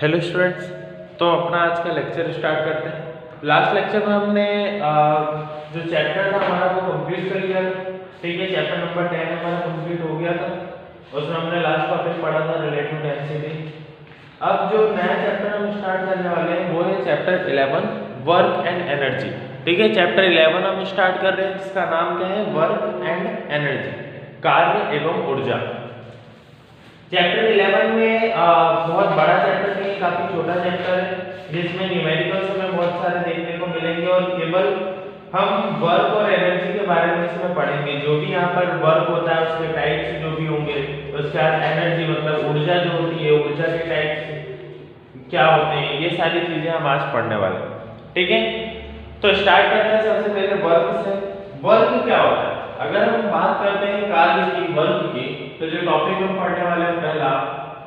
Hello students. तो अपना आज का लेक्चर स्टार्ट करते हैं। लास्ट लेक्चर में हमने जो चैप्टर था हमारा वो कंप्लीट कर लिया था। ठीक है, चैप्टर नंबर 10 हमारा कंप्लीट हो गया था। उसमें हमने लास्ट टॉपिक पढ़ा था रिलेटिव डेंसिटी। अब जो नया चैप्टर हम स्टार्ट करने वाले हैं वो है चैप्टर 11 वर्क एंड एनर्जी। ठीक है, चैप्टर 11 हम स्टार्ट कर रहे हैं जिसका नाम क्या है, वर्क एंड एनर्जी, कार्य एवं ऊर्जा। चैप्टर 11 में बहुत बड़ा चैप्टर नहीं, काफी छोटा चैप्टर है जिसमें न्यूमेरिकल्स हमें बहुत सारे देखने को मिलेंगे और केवल हम वर्क और एनर्जी के बारे में इसमें पढ़ेंगे। जो भी यहाँ पर वर्क होता है उसके टाइप्स जो भी होंगे, उसके बाद एनर्जी मतलब ऊर्जा जो होती है, ऊर्जा के टाइप्स क्या होते हैं, ये सारी चीजें हम आज पढ़ने वाले हैं। ठीक है, तो स्टार्ट करते हैं सबसे पहले वर्क से। वर्क क्या होता है? अगर हम बात करते हैं कार्य की, वर्क की, तो जो टॉपिक हम पढ़ने वाले हैं पहला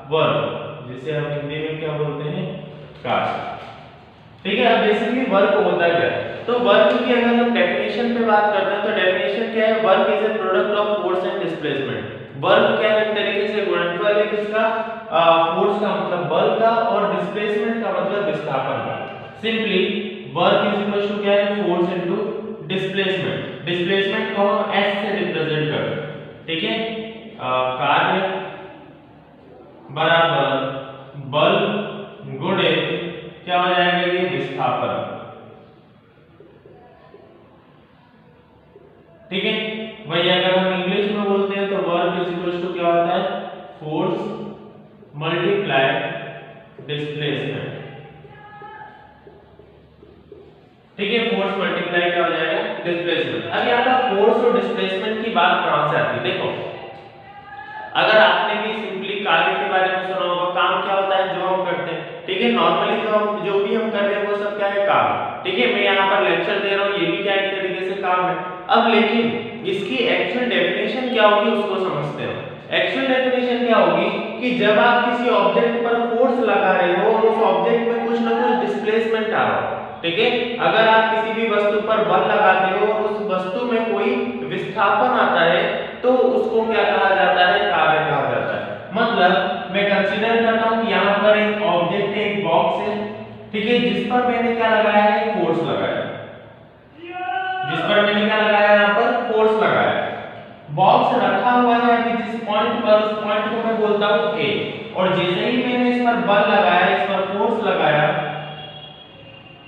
वर्क, जिसे हम हिंदी में क्या बोलते हैं, कार्य। ठीक है, अब बेसिकली वर्क होता क्या है? तो वर्क की अगर हम डेफिनेशन पे बात करते हैं तो डेफिनेशन क्या है, work is a product of force and displacement. Work क्या है, एक तरीके से गुणनफल है किसका, फोर्स का मतलब बल का और डिस्प्लेसमेंट का मतलब विस्थापन का। Simply work is equal to क्या है, फोर्स इनटू डिस्प्लेसमेंट। डिस्प्लेसमेंट को हम s से रिप्रेजेंट करते हैं। ठीक है, कार्य बराबर बल गुणित क्या हो जाएगा, ये विस्थापन। ठीक है, वही अगर हम इंग्लिश में बोलते हैं तो वर्क इज इक्वल टू क्या होता है, फोर्स मल्टीप्लाई डिस्प्लेसमेंट। ठीक है, फोर्स मल्टीप्लाई क्या हो जाएगा, डिस्प्लेसमेंट। अब यहाँ पर फोर्स और डिस्प्लेसमेंट की बात कहां से आती है? देखो, अगर आपने भी सिंपली कार्य के बारे में सुना होगा, काम क्या होता है जो हम करते हैं। ठीक है, नॉर्मली जो भी हम कर रहे हैं वो सब क्या है, काम। ठीक है, मैं यहाँ पर लेक्चर दे रहा हूँ, ये भी क्या एक तरीके से काम है। अब लेकिन इसकी एक्चुअल डेफिनेशन क्या होगी उसको समझते हैं। एक्चुअल डेफिनेशन क्या होगी कि जब आप किसी ऑब्जेक्ट पर फोर्स लगा रहे हो और उस ऑब्जेक्ट में कुछ ना कुछ डिस्प्लेसमेंट आ रहा हो। ठीक है, अगर आप किसी भी वस्तु पर बल लगाते हो और उस वस्तु में कोई विस्थापन आता है तो उसको क्या कहा जाता है, कार्य कहा जाता है। मतलब मैं कंसीडर करता हूं कि यहाँ पर एक ऑब्जेक्ट है, एक बॉक्स है। ठीक है, जिस पर मैंने क्या लगाया है, फोर्स लगाया। जिस पर मैंने क्या लगाया, यहाँ पर फोर्स लगाया। बॉक्स रखा हुआ है अभी जिस पॉइंट पर, उस पॉइंट को मैं बोलता हूँ ए। और जैसे ही मैंने इस पर बल लगाया, इस पर फोर्स लगाया,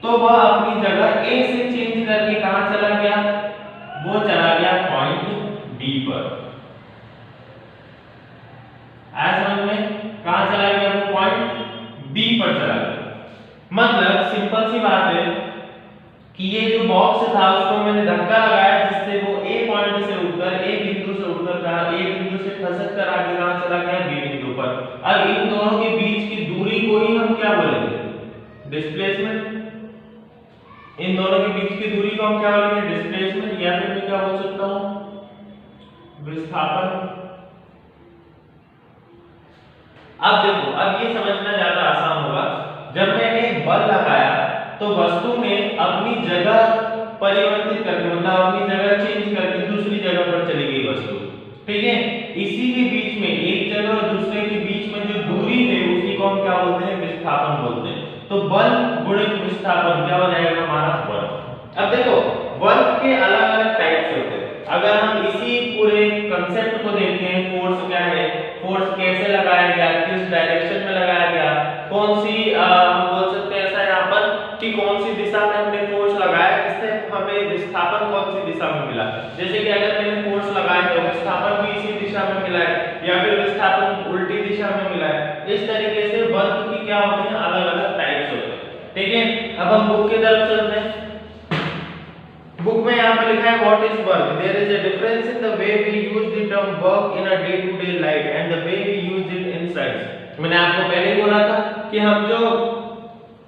तो वह अपनी जगह ए से चेंज करके कहां चला गया, वो चला गया पॉइंट बी पर। समझ में, कहां चला गया, वो पॉइंट बी पर चला गया। मतलब सिंपल सी बात है कि ये जो बॉक्स था उसको मैंने धक्का लगाया जिससे वो ए पॉइंट से उठकर, ए बिंदु से उठकर कहा, ए बिंदु से खसक कर आगे कहां चला गया, बी बिंदु पर। अब इन दोनों के बीच की दूरी को ही हम क्या बोलेंगे, डिस्प्लेसमेंट। इन दोनों के बीच की दूरी को हम क्या बोलेंगे, डिस्प्लेसमेंट, या फिर मैं क्या बोल सकता हूं, विस्थापन। अब देखो, अब ये समझना ज्यादा आसान होगा। जब मैंने बल लगाया तो वस्तु ने अपनी जगह परिवर्तित करके, मतलब अपनी जगह चेंज करके दूसरी जगह पर चली गई वस्तु। ठीक है, इसी के बीच में, एक जगह और दूसरे के बीच में जो दूरी है उसी को हम क्या बोलते हैं, विस्थापन बोलते हैं। तो बल गुणित विस्थापन क्या हो जाएगा, हमारा वर्क। अब देखो, वर्क के अलग अलग टाइप्स होते हैं। अगर हम इसी पूरे कंसेप्ट को देखते हैं, फोर्स क्या है, फोर्स कैसे लगाया गया, किस डायरेक्शन में लगाया गया, कौन सी हम बोल सकते हैं ऐसा यहाँ पर कि कौन सी दिशा में हमने फोर्स लगाया जिससे हमें विस्थापन कौन सी दिशा में मिला। जैसे कि अगर मैंने फोर्स लगाया है, विस्थापन भी इसी दिशा में मिला है, या फिर विस्थापन उल्टी दिशा में मिला है। इस तरीके से वर्क की क्या होती है, अलग अलग टाइप्स होते हैं। ठीक है, अब हम बुक की तरफ चलते हैं। बुक में यहाँ पर लिखा है what is work, there is a difference in the way we use the term work in a day to day life and the way we use it in science. मैंने आपको पहले ही बोला था कि हम जो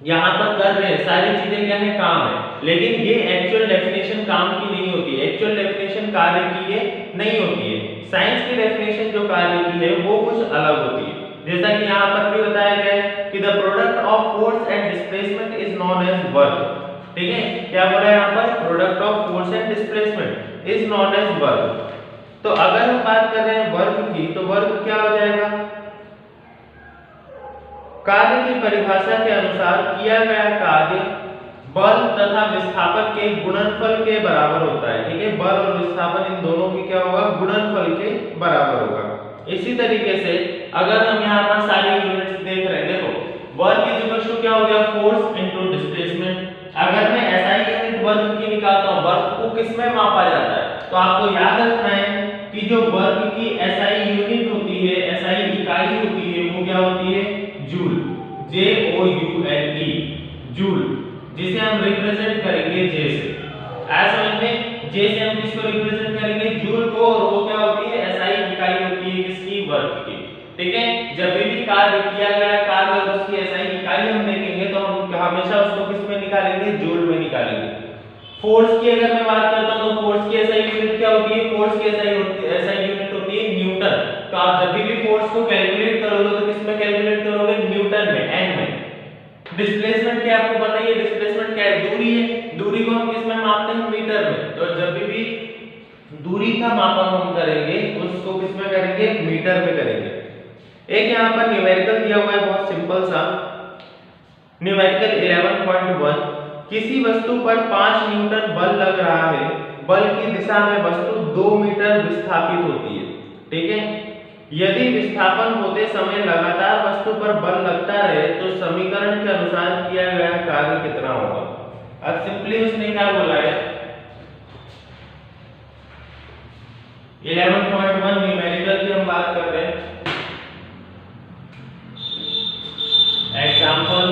यहाँ पर कर रहे हैं सारी चीजें क्या है, काम है। लेकिन ये एक्चुअल डेफिनेशन काम की नहीं होती है, एक्चुअल डेफिनेशन कार्य की ये नहीं होती है। साइंस की डेफिनेशन जो कार्य की है वो कुछ अलग होती है। जैसा कि यहाँ पर भी बताया गया है कि the product of force and displacement is known as work. ठीक है, क्या बोला है यहाँ पर, product of force and displacement is known as work. तो अगर हम बात कर रहे हैं वर्क की, तो वर्क क्या हो जाएगा, कार्य की परिभाषा के अनुसार किया गया कार्य बल तथा विस्थापन के गुणनफल के बराबर होता है। ठीक है, बल और विस्थापन इन दोनों की क्या होगा, गुणनफल के बराबर होगा। इसी तरीके से अगर हम यहाँ पर सारी यूनिट्स देख रहे हैं, देखो वर्क इज इक्वल टू क्या हो गया, फोर्स इनटू डिस्प्लेसमेंट। अगर मैं एसआई यूनिट वर्क की निकालता हूँ, वर्क को किस में मापा जाता है, तो आपको याद रखना है कि जो वर्क की एसआई यूनिट होती है, एसआई इकाई होती है, वो क्या होती है, जूल, JOULE, जूल, जिसे हम रिप्रेजेंट करेंगे जे से। ऐसा समझने, जे से हम किसको रिप्रेजेंट करेंगे, जूल को, और वो क्या होती है, एसआई इकाई होती है किसकी, वर्क की। ठीक है, जब भी कार्य किया गया कार्य और उसकी एसआई इकाई हम देखेंगे तो हम हमेशा उसको किस में निकालेंगे, जूल में निकालेंगे। फोर्स की अगर मैं बात करता हूं तो फोर्स की एसआई यूनिट क्या होती है, फोर्स की एसआई यूनिट होती है न्यूटन। तो आप जब भी फोर्स को कैलकुलेट करोगे तो किस में कैलकुलेट करोगे, न्यूटन में, एन में। डिस्प्लेसमेंट क्या आपको पता ही है, डिस्प्लेसमेंट क्या है, दूरी है, दूरी को हम किस में मापते हैं, मीटर में। तो जब भी दूरी का मापन हम करेंगे उसको किस में करेंगे, मीटर में करेंगे। एक यहाँ पर न्यूमेरिकल दिया हुआ है बहुत सिंपल सा, न्यूमेरिकल 11.1, किसी वस्तु पर 5 न्यूटन बल लग रहा है, बल की दिशा में वस्तु 2 मीटर विस्थापित होती है। ठीक है, यदि विस्थापन होते समय लगातार वस्तु पर बल लगता रहे तो समीकरण के अनुसार किया गया कार्य कितना होगा। अब सिंपली उसने क्या बोला है, 11.1 न्यूमेरिकल की हम बात कर रहे हैं। एग्जांपल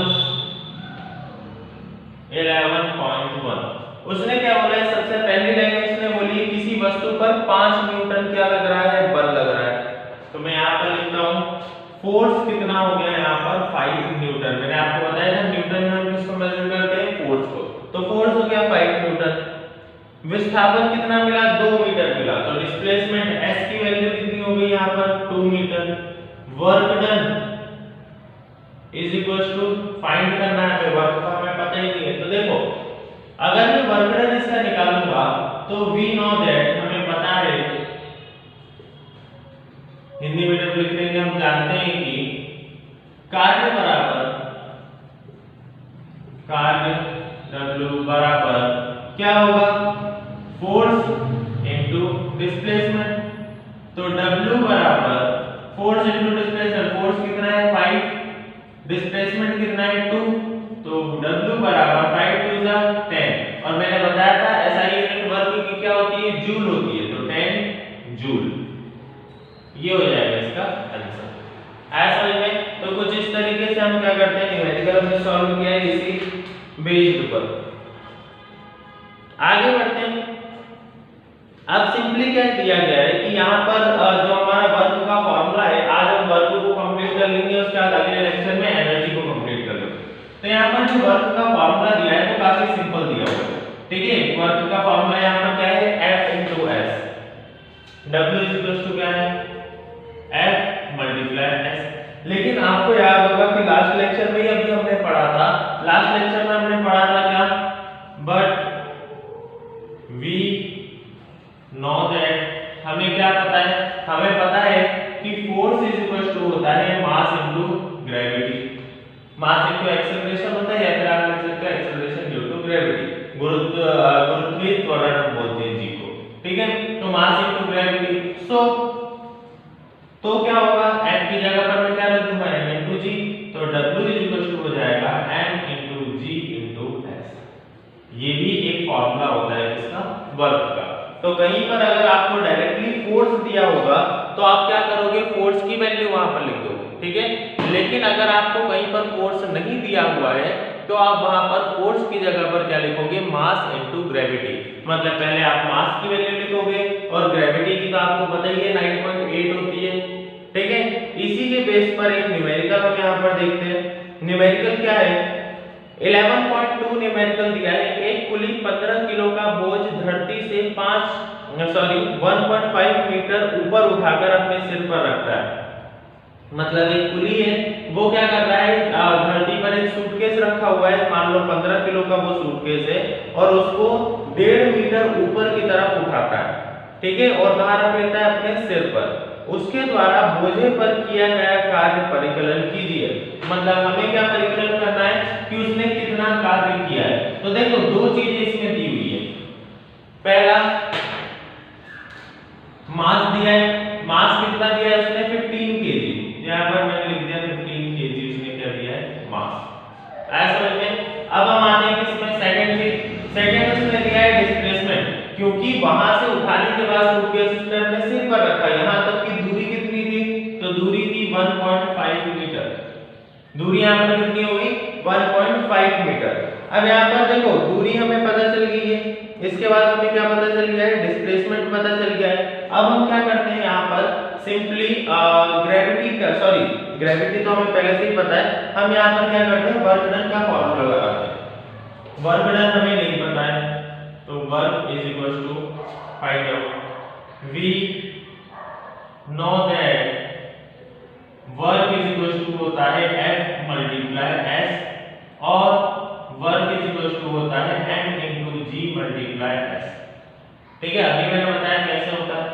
11.1, उसने क्या बोला है, सबसे पहली लाइन इसने बोली है किसी वस्तु पर 5 न्यूटन क्या लग रहा है, बल लग रहा है। तो मैं यहाँ पर लिखता हूँ फोर्स कितना हो गया यहाँ पर 5 न्यूटन। मैंने आपको बताया था न्यूटन में हम किसको मेजर करते हैं, फोर्स को। तो फोर्स हो गया 5 न्यूटन। विस्थापन कितना मिला, 2 मीटर मिला। तो डिस्प्लेसमेंट s की वैल्यू कितनी हो गई यहाँ पर, 2 metre. Work done is equals to, find करना है हमें, वर्क का हमें पता ही नहीं है। तो देखो अगर मैं वर्क डन इसका निकालूंगा तो वी नो दैट, हमें पता है, हिंदी मीडियम लिख लेंगे, हम जानते हैं कि कार्य बराबर कार्य W बराबर क्या होगा, फोर्स इनटू डिस्प्लेसमेंट। तो W बराबर फोर्स इनटू डिस्प्लेसमेंट, फोर्स कितना है 5, डिस्प्लेसमेंट कितना है 2, तो W बराबर 5 2 10। और मैंने बताया था एसआई यूनिट वर्क की क्या होती है, जूल होती है, तो 10 जूल। ये हो जाएगा इसका आंसर। ऐसा में तो कुछ इस तरीके से हम क्या करते हैं, न्यूमेरिकल हमने सॉल्व किया है इसी बेस्ड पर। आगे बढ़ते हैं। अब सिंपली क्या दिया गया है कि यहाँ पर जो हमारा वर्क का फॉर्मूला है, आज हम वर्क को कंप्लीट कर लेंगे, उसके बाद अगले लेक्चर में एनर्जी को कंप्लीट कर लेंगे। तो यहाँ पर जो वर्क का फॉर्मूला दिया है वो काफी सिंपल दिया हुआ है। ठीक है, वर्क का फॉर्मूला यहाँ पर क्या है, F into S। W is equal to क्या है, F मल्टीप्लाई S। लेकिन आपको याद होगा कि लास्ट लेक्चर में अभी हमने पढ़ा था, लास्ट लेक्चर में हमने पढ़ा था क्या, बट वी नो दैट, हमें क्या पता है, हमें पता है कि फोर्स इज इक्वल टू होता है mass into gravity. Mass into acceleration होता है, या फिर आप लिख सकते हैं एक्सेलरेशन ड्यू टू ग्रेविटी, गुरुत्वाकर्षण त्वरण बोलते हैं जी को। ठीक है, तो मास इनटू ग्रेविटी। सो तो क्या होगा, F की जगह पर मैं क्या रख दूंगा, m into g। तो W इज इक्वल टू हो जाएगा m into g into s। ये भी एक फॉर्मूला होता है इसका वर्क का। तो कहीं पर अगर आपको डायरेक्टली फोर्स दिया होगा तो आप क्या करोगे, फोर्स की वैल्यू वहां पर लिख दोगे। ठीक है, लेकिन अगर आपको कहीं पर फोर्स नहीं दिया हुआ है तो आप वहां पर फोर्स की जगह पर क्या लिखोगे, मास इनटू ग्रेविटी। मतलब पहले आप मास की वैल्यू लिखोगे और ग्रेविटी की तो आपको पता ही है 9.8 होती है। ठीक है, इसी के बेस पर एक न्यूमेरिकल हम यहाँ पर देखते हैं। न्यूमेरिकल क्या है, 11.2 न्यूमेरिकल दिया है, एक कुली 15 किलो का बोझ धरती से 1.5 मीटर ऊपर उठाकर अपने सिर पर रखता है। मतलब एक कुली है, वो क्या कर रहा है, धरती पर एक सूटकेस रखा हुआ है, मान लो 15 किलो का वो सूटकेस है, और उसको 1.5 मीटर ऊपर की तरफ उठाता है। ठीक है, और कहाँ रख लेता है, अपने सिर पर। उसके द्वारा बोझे पर किया गया कार्य परिकलन कीजिए। मतलब हमें क्या परिकलन करना है कि उसने कितना कार्य किया है। तो देखो दो चीजें इसमें दी हुई है। पहला मास दिया है, मास कितना दिया है उसने 15 केजी, यहाँ पर मैंने लिख दिया 15 केजी उसने क्या दिया है मास। ऐसा समझ में। अब हम आते हैं इसमें सेकंड चीज, सेकंड उसने दिया है डिस्प्लेसमेंट, क्योंकि वहां से उठाने के बाद सूटकेस उसने अपने सिर पर रखा, यहां तक की दूरी कितनी थी, तो दूरी थी 1.5 मीटर। दूरी यहाँ पर कितनी होगी 1.5 मीटर। अब यहाँ पर देखो दूरी हमें पता चल गई है, इसके बाद हमें क्या पता चल गया है, डिस्प्लेसमेंट पता चल गया है। अब हम क्या करते हैं यहाँ पर सिंपली ग्रेविटी का, सॉरी ग्रेविटी तो हमें पहले से ही पता है, हम यहाँ पर क्या करते हैं वर्क डन का फॉर्मूला लगाते हैं। वर्क डन हमें नहीं पता है, तो work is equal to find out we know that work is equal to होता है F मल्टीप्लाई S, और वर्क इज इक्वल टू होता है M into G multiply S। ठीक है, अभी मैंने बताया कैसे होता है।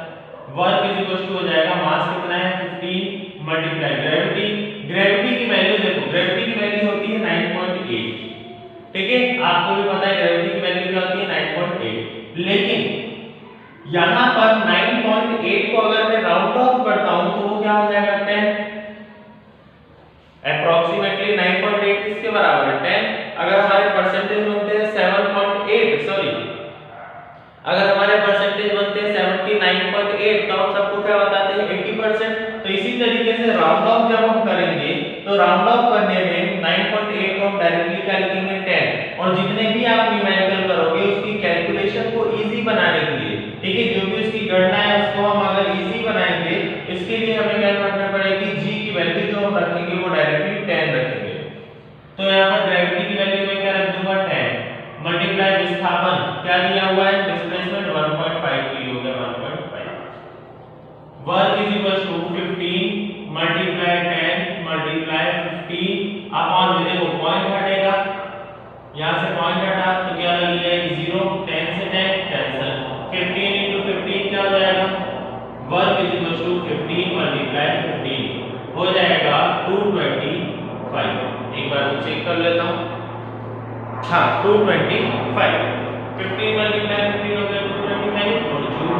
वर्क इज इक्वल टू हो जाएगा मास कितना है 15 मल्टीप्लाई ग्रेविटी, ग्रेविटी की वैल्यू देखो, ग्रेविटी की वैल्यू होती है 9.8। ठीक है, आपको भी पता है ग्रेविटी की वैल्यू क्या होती है 9.8, लेकिन यहां पर 9.8 को अगर मैं राउंड ऑफ करता हूं तो वो क्या हो जाएगा 10, अप्रोक्सीमेटली 9.8 किसके बराबर है 10। अगर हमारे परसेंटेज बनते हैं 7.8, सॉरी अगर हमारे परसेंटेज बनते हैं 79.8, तो हम सबको क्या बताते हैं 80%। तो इसी तरीके से राउंड ऑफ जब हम करेंगे तो राउंड ऑफ करने में 9.8 को हम डायरेक्टली क्या लिखेंगे 10, और जितने भी आप न्यूमेरिकल करोगे उसकी कैलकुलेशन को इजी बनाने के लिए, ठीक है, जो भी उसकी गणना है उसको हम अगर इजी बनाएंगे, इसके लिए हमें क्या करना पड़ेगी, जी की वैल्यू जो हम रखेंगे वो डायरेक्टली 10 रखेंगे। तो यहाँ पर ग्रेविटी की वैल्यू में क्या रख दूंगा 10 मल्टीप्लाई विस्थापन क्या दिया हुआ है डिस्प्लेसमेंट 1.5 की हो गया 1.5, work is equal to 15 multiply 10 multiply 15 upon में देखो पॉइंट हटेगा, यहां से पॉइंट हटा तो क्या लगेगा 0, 10 से 10 कैंसिल, 15 into 15 क्या हो जाएगा, work is equal to 15 multiply 15 हो जाएगा 225। एक बार चेक कर लेता हूं, हाँ 225, 15 मल्टीप्लाई 15 हो गया 225 और जूल,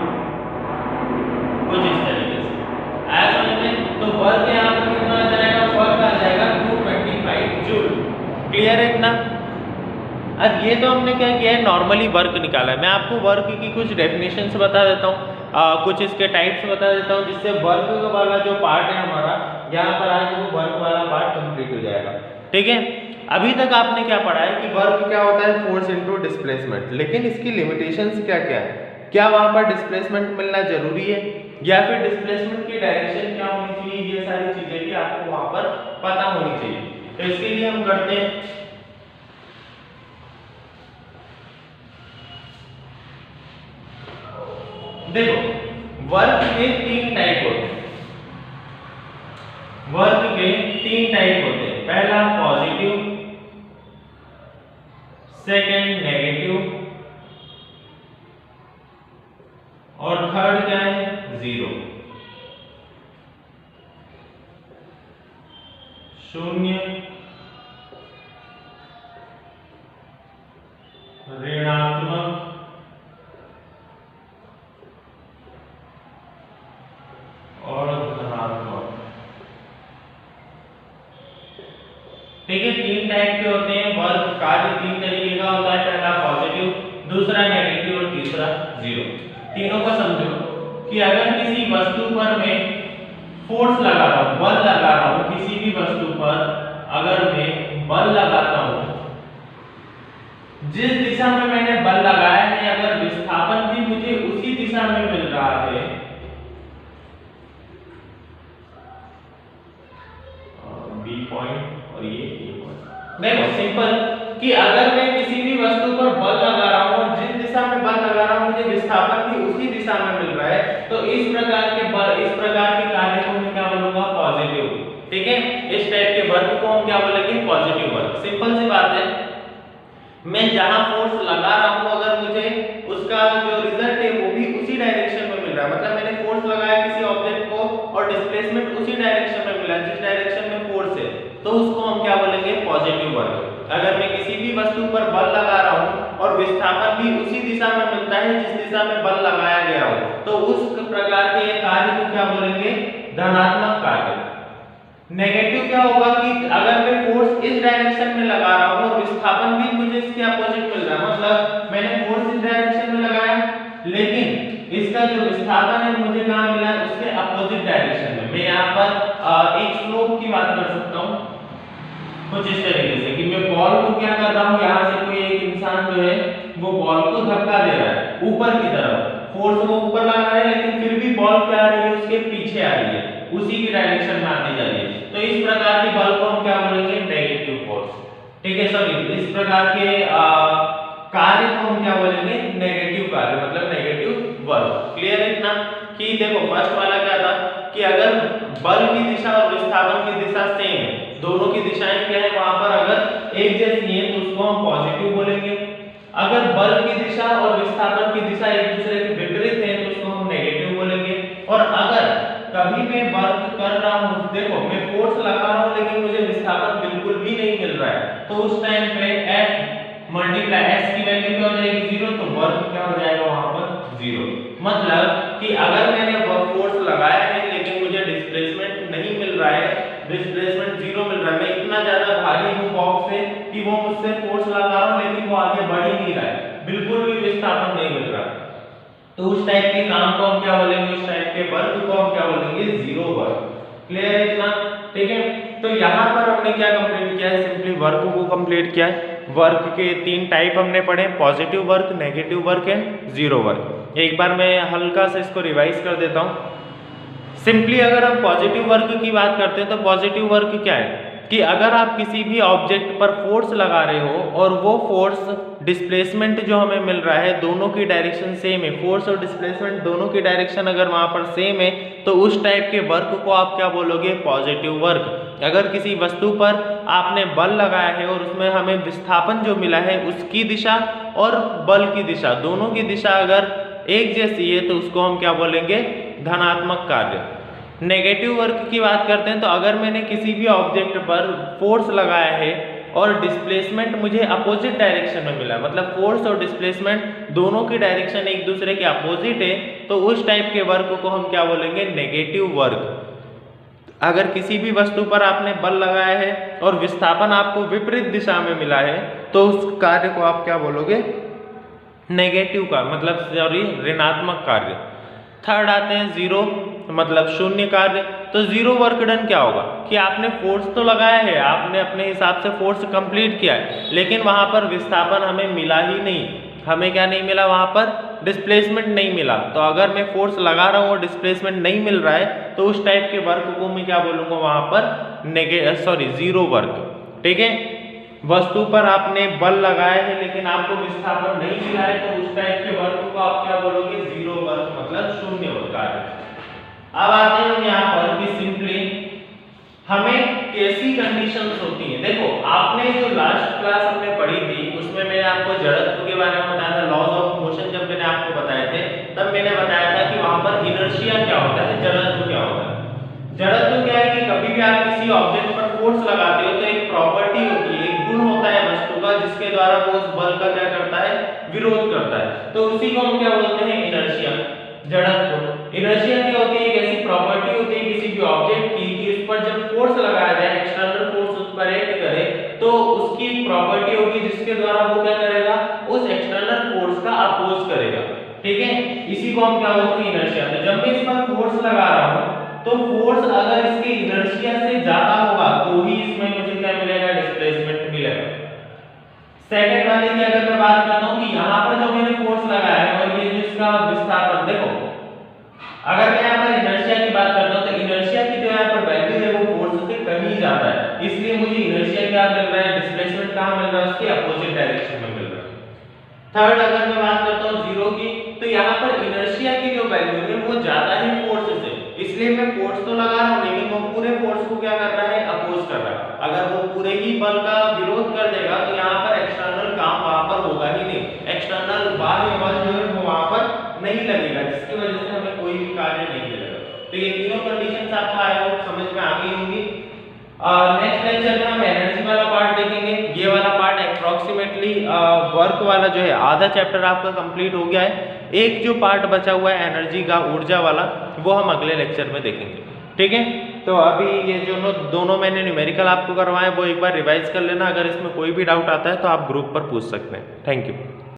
कुछ इस तरीके से ऐसा समझे। तो वर्क यहाँ पर कितना आ जाएगा, वर्क आ जाएगा 225 जूल। क्लियर है इतना। अब ये तो हमने क्या किया है नॉर्मली वर्क निकाला है, मैं आपको वर्क की कुछ डेफिनेशंस बता देता हूँ, कुछ इसके टाइप्स बता देता हूँ, जिससे वर्क वाला जो पार्ट है हमारा यहाँ पर आज वो वर्क वाला पार्ट कंप्लीट हो जाएगा। ठीक है, अभी तक आपने क्या पढ़ा है कि वर्क क्या होता है फोर्स इनटू डिस्प्लेसमेंट, लेकिन इसकी लिमिटेशंस क्या क्या है, क्या वहां पर डिस्प्लेसमेंट मिलना जरूरी है, या फिर डिस्प्लेसमेंट की डायरेक्शन क्या होनी चाहिए, ये सारी चीजें भी आपको वहां पर पता होनी चाहिए। तो इसके लिए हम करते हैं, देखो वर्क के 3 टाइप होते हैं, वर्क के 3 टाइप होते हैं, पहला पॉजिटिव, सेकंड नेगेटिव, और थर्ड क्या है 0, शून्य, ऋणात्मक और धनात्मक। ठीक है, 3 टाइप के होते हैं वर्क, कार्य 3 तरीके का होता है, पहला पॉजिटिव, दूसरा नेगेटिव और तीसरा 0। तीनों को समझो कि अगर किसी वस्तु पर मैं फोर्स लगा रहा हूं, बल लगा रहा हूं, किसी भी वस्तु पर अगर मैं बल लगाता हूं, जिस दिशा में मैंने बल लगाया है अगर विस्थापन भी मुझे उसी दिशा में मिल रहा है, बी पॉइंट और ये ए पॉइंट, देखो सिंपल कि अगर मैं किसी भी वस्तु पर बल लगा रहा हूं और जिस दिशा में बल लगा रहा हूं मुझे विस्थापन भी उसी दिशा में मिल रहा है, तो इस प्रकार के बल, इस प्रकार के कार्य को मैं क्या बोलूंगा पॉजिटिव। ठीक है, इस टाइप के वर्क को हम क्या बोलेंगे पॉजिटिव वर्क। सिंपल सी बात है, मैं जहां फोर्स लगा रहा हूं अगर मुझे उसका जो रिजल्ट है वो भी उसी डायरेक्शन में मिल रहा है, मतलब मैंने फोर्स लगाया किसी ऑब्जेक्ट को डिस्प्लेसमेंट उसी डायरेक्शन में मिला जिस डायरेक्शन में फोर्स है, तो उसको हम क्या बोलेंगे, पॉजिटिव वर्क। अगर मैं किसी भी वस्तु पर बल लगा रहा हूं और विस्थापन भी उसी दिशा में मिलता है जिस दिशा में बल लगाया गया हो, तो उस प्रकार के कार्य को क्या बोलेंगे, धनात्मक कार्य। नेगेटिव क्या होगा कि अगर मैं फोर्स इस डायरेक्शन में लगा रहा हूं और विस्थापन भी मुझे इसके अपोजिट मिल रहा है, मतलब मैंने फोर्स इस डायरेक्शन में लगाया लेकिन इसका जो विस्थापन है मुझे कहां मिला है, उसके अपोजिट डायरेक्शन में। मैं यहाँ पर एक स्लोप की बात कर सकता हूं कुछ इस तरीके से कि मैं बॉल को क्या कर रहा हूं, यहाँ से कोई एक इंसान जो है वो बॉल को धक्का दे रहा है ऊपर की तरफ, फोर्स वो ऊपर लगा रहा है लेकिन फिर भी बॉल क्या आ रही है, उसके पीछे आ रही है, उसी की डायरेक्शन में आती जा रही है। तो इस प्रकार के बल को हम क्या बोलेंगे, नेगेटिव फोर्स। ठीक है, सॉरी, इस प्रकार के कार्य को हम क्या बोलेंगे, नेगेटिव कार्य, मतलब नेगेटिव वर्क। क्लियर है इतना कि देखो फर्स्ट वाला क्या था कि अगर बल की दिशा और विस्थापन की दिशा सेम है, दोनों की दिशाएं क्या है वहां पर अगर एक जैसी है तो उसको हम पॉजिटिव बोलेंगे। अगर बल की दिशा और विस्थापन की दिशा एक दूसरे के विपरीत है तो उसको हम नेगेटिव बोलेंगे। और अगर कभी मैं वर्क कर रहा हूं, देखो मैं फोर्स लगा रहा हूं लेकिन मुझे विस्थापन बिल्कुल भी नहीं मिल रहा है, तो उस टाइम पे F मल्टीप्लाई S की वैल्यू क्या हो जाएगी, 0, तो वर्क क्या हो जाएगा वहां पर 0। मतलब कि अगर मैंने फोर्स लगाया है लेकिन मुझे डिस्प्लेसमेंट नहीं मिल रहा है, डिस्प्लेसमेंट 0 मिल रहा है, मैं इतना ज्यादा भारी हूं बॉक्स से कि वो मुझसे फोर्स लगा रहा हूं लेकिन वो आगे बढ़ ही नहीं रहा है, बिल्कुल भी विस्थापन नहीं मिल रहा, तो उस टाइप के काम को हम क्या बोलेंगे, उस टाइप के वर्क को हम क्या बोलेंगे, 0 वर्क। क्लियर है इतना? ठीक है, तो यहाँ पर हमने क्या कंप्लीट किया है, सिंपली वर्क को कंप्लीट किया है। वर्क के 3 टाइप हमने पढ़े, positive work, negative work and 0 work. एक बार मैं हल्का से इसको रिवाइज कर देता हूँ। सिंपली अगर हम पॉजिटिव वर्क की बात करते हैं तो पॉजिटिव वर्क क्या है कि अगर आप किसी भी ऑब्जेक्ट पर फोर्स लगा रहे हो और वो फोर्स डिस्प्लेसमेंट जो हमें मिल रहा है दोनों की डायरेक्शन सेम है, फोर्स और डिस्प्लेसमेंट दोनों की डायरेक्शन अगर वहां पर सेम है तो उस टाइप के वर्क को आप क्या बोलोगे, पॉजिटिव वर्क। अगर किसी वस्तु पर आपने बल लगाया है और उसमें हमें विस्थापन जो मिला है उसकी दिशा और बल की दिशा दोनों की दिशा अगर एक जैसी है तो उसको हम क्या बोलेंगे, धनात्मक कार्य। नेगेटिव वर्क की बात करते हैं तो अगर मैंने किसी भी ऑब्जेक्ट पर फोर्स लगाया है और डिस्प्लेसमेंट मुझे अपोजिट डायरेक्शन में मिला, मतलब फोर्स और डिस्प्लेसमेंट दोनों की डायरेक्शन एक दूसरे के अपोजिट है, तो उस टाइप के वर्क को हम क्या बोलेंगे, नेगेटिव वर्क। अगर किसी भी वस्तु पर आपने बल लगाया है और विस्थापन आपको विपरीत दिशा में मिला है तो उस कार्य को आप क्या बोलोगे, नेगेटिव का मतलब सॉरी ऋणात्मक कार्य। थर्ड आते हैं 0 मतलब शून्य कार्य। तो 0 वर्क डन क्या होगा कि आपने फोर्स तो लगाया है, आपने अपने हिसाब से फोर्स कंप्लीट किया है लेकिन वहां पर विस्थापन हमें मिला ही नहीं, हमें क्या नहीं मिला, वहां पर डिस्प्लेसमेंट नहीं मिला। तो अगर मैं फोर्स लगा रहा हूँ और डिस्प्लेसमेंट नहीं मिल रहा है तो उस टाइप के वर्क को मैं क्या बोलूंगा वहां पर 0 वर्क। ठीक है, वस्तु पर आपने बल लगाया है लेकिन आपको विस्थापन नहीं मिला है तो उस टाइप के वर्क को आप क्या बोलोगे, 0 वर्क मतलब शून्य कार्य। अब आते हैं यहाँ पर कि सिंपली हमें कैसी कंडीशंस होती हैं। देखो आपने जो लास्ट क्लास हमने पढ़ी थी उसमें मैंने आपको जड़त्व के बारे में बताया था, लॉज ऑफ मोशन जब मैंने आपको बताए थे तब मैंने बताया था कि वहां पर इनर्शिया क्या होता है, जड़त्व क्या होता है। जड़त्व क्या है कि कभी भी आप किसी ऑब्जेक्ट पर फोर्स लगाते हो तो एक प्रॉपर्टी होती है, एक गुण होता है वस्तु का जिसके द्वारा वो उस बल का क्या करता है, विरोध करता है, तो उसी को हम क्या बोलते हैं, इनर्शिया। जड़त्व इनर्शिया क्या होती है, एक ऐसी प्रॉपर्टी होती है किसी भी ऑब्जेक्ट की कि उस पर जब फोर्स लगाया जाए, एक्सटर्नल फोर्स उस पर एक्ट करे तो उसकी प्रॉपर्टी होगी जिसके द्वारा वो क्या करेगा, उस एक्सटर्नल फोर्स का अपोज करेगा। ठीक है, इसी को हम क्या बोलते हैं, इनर्शिया। तो जब मैं इस पर फोर्स लगा रहा हूं तो फोर्स अगर इसके इनर्शिया से ज्यादा होगा तो ही इसमें मुझे क्या मिलेगा, डिस्प्लेसमेंट मिलेगा। सेकंड वाले की अगर मैं बात करता हूं कि यहां पर जो मैंने फोर्स लगाया है और ये जो इसका विस्थापन, देखो अगर मैं यहां पर इनर्शिया की बात करता हूं तो इनर्शिया की जो यहां पर वैल्यू है वो फोर्स से कहीं ज्यादा है, इसलिए मुझे इनर्शिया क्या मिल रहा है, डिस्प्लेसमेंट कहां मिल रहा है, उसके अपोजिट डायरेक्शन में मिल रहा है। थर्ड अगर मैं बात करता हूं 0 की तो यहां पर इनर्शिया की जो वैल्यू है वो ज्यादा है फोर्स से, इसलिए मैं फोर्स तो लगा रहा हूं लेकिन वो पूरे फोर्स को क्या कर रहा है, अपोज कर रहा है। अगर वो पूरे ही बल का विरोध कर देगा तो यहाँ पर एक्सटर्नल काम वहां पर होगा ही नहीं, एक्सटर्नल बाह्य बल जो है वो वहां पर नहीं लगेगा जिसकी वजह से हमें कोई भी कार्य नहीं मिलेगा। तो ये तीनों कंडीशंस आप नेक्स्ट लेक्चर में हम एनर्जी वाला पार्ट देखेंगे। ये वाला पार्ट अप्रोक्सीमेटली वर्क वाला जो है आधा चैप्टर आपका कंप्लीट हो गया है। एक जो पार्ट बचा हुआ है एनर्जी का, ऊर्जा वाला, वो हम अगले लेक्चर में देखेंगे। ठीक है, तो अभी ये जो दोनों मैंने न्यूमेरिकल आपको करवाए वो एक बार रिवाइज कर लेना। अगर इसमें कोई भी डाउट आता है तो आप ग्रुप पर पूछ सकते हैं। Thank you.